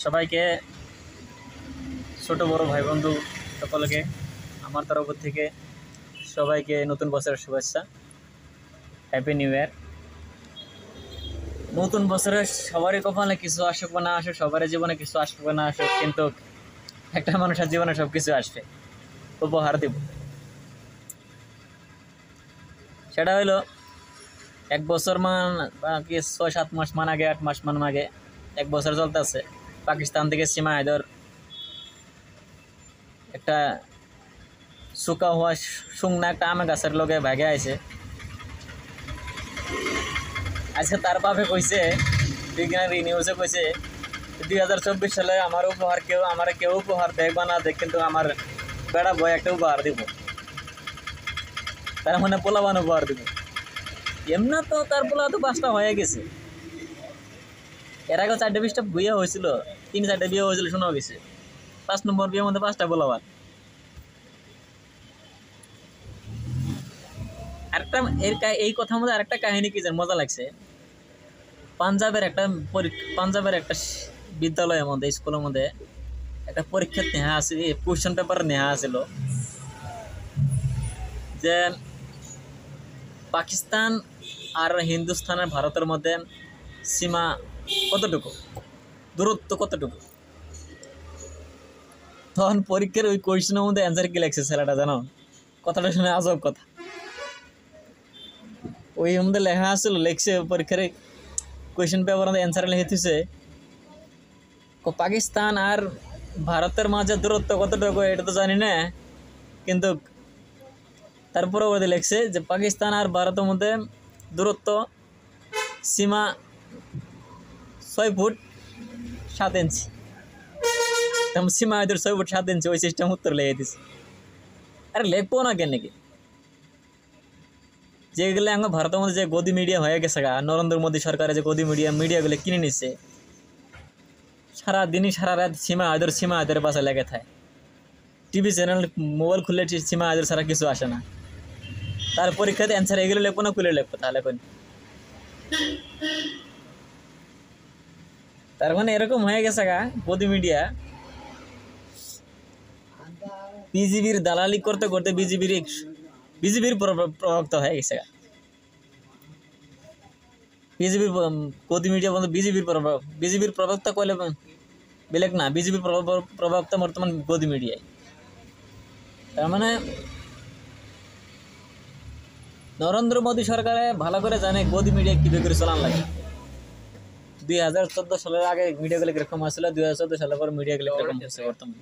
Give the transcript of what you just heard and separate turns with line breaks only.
সবাইকে ছোট বড় ভাই বন্ধু সকলকে আমার তরফ থেকে সবাইকে নতুন বছরের শুভেচ্ছা। Happy new year. নতুন বছরে সবারই কপালে কিছু আসুক বা না আসুক, সবারই জীবনে কিছু আসুক বা না আসুক, কিন্তু একটা মানুষের জীবনে সব কিছু আসবে, উপহার দিব। সেটা হইলো 1 বছর বা কি 6-7 মাস আগে, 8 মাস আগে, 1 বছর চলতেছে পাকিস্তান থেকে সীমা হায়দর একটা শুকা হওয়া শুকনা একটা আমে গাছের লগে ভাগে আইছে। আজকে তার বাপে কইছে, বিজ্ঞানী নিউজে কইছে 2024 সালে আমার কেউ উপহার দেখবা না দেখ, কিন্তু আমার বেড়া বই একটা উপহার দিব, তার মানে পোলাবান উপহার দিব। এমনা তো তার পোলা তো 5টা হয়ে গেছে, এর আগে 4-5টা বিয়ে হয়েছিল, 3-4টা বিয়ে হয়েছিল, শোনা গেছে 5 নম্বর বিয়ের মধ্যে 5টা পোলাবান। আরেকটা এই কথার মধ্যে আরেকটা কাহিনী কি মজা লাগছে। পাঞ্জাবের একটা বিদ্যালয়ের মধ্যে, স্কুলের মধ্যে একটা পরীক্ষা নেওয়া আছে, কোয়েশ্চেন পেপার নেওয়া আছিল যে পাকিস্তান আর হিন্দুস্তানের ভারতের মধ্যে সীমা কতটুকু, দূরত্ব কতটুকু। তখন পরীক্ষার ওই কোয়েশ্চেনের মধ্যে অ্যান্সার কি লাগছে ছেলেটা জানো? কথাটা শুনে আজব কথা। ওই মধ্যে লেখা আসছিল, লেখছে পরীক্ষার কোয়েশ্চেন পেপার মধ্যে অ্যান্সার লিখেছে পাকিস্তান আর ভারতের মাঝে দূরত্ব কতটুকু এটা তো জানি না, কিন্তু তারপরে ওদের লেখছে যে পাকিস্তান আর ভারতের মধ্যে দূরত্ব সীমা 6 ফুট 7 ইঞ্চি। তেমন সীমা এদের 6 ফুট 7 ইঞ্চি, ওই সিস্টেম উত্তর লেগে দিচ্ছে। আরে লেখবো না কেন নাকি? যেগুলো এখন ভারতের মধ্যে যে গদি মিডিয়া হয়ে গেছে, নরেন্দ্র মোদী সরকারের যে গদি মিডিয়াগুলো কিনে নিচ্ছে, সারাদিনই সারা রাত সীমা আয়দের পাশে লেগে থাকে। টিভি চ্যানেল মোবাইল খুললে সীমা আয়দের ছাড়া কিছু আসে না। তার পরীক্ষাতে অ্যান্সার এগুলো লেখবো না খুলে লেখবো, তাহলে কোন? তার মানে এরকম হয়ে গেছে গদি মিডিয়া বিজিবির দালালি করতে করতে বিজিবির প্রবক্ত হয়ে গেছে। বিজেপির গদি মিডিয়া বলতে বিজেপির প্রবক্তা কইলে বেলেগ না, বিজেপির প্রবক্তা বর্তমান গদি মিডিয়ায়। তার মানে নরেন্দ্র মোদী সরকারে ভালো করে জানে গদি মিডিয়া কিভাবে করে চালান লাগে। 2014 সালের আগে মিডিয়াগুলো কিরকম আসছিল, 2014 সালের পর মিডিয়াগুলো কিরকম হচ্ছে বর্তমানে।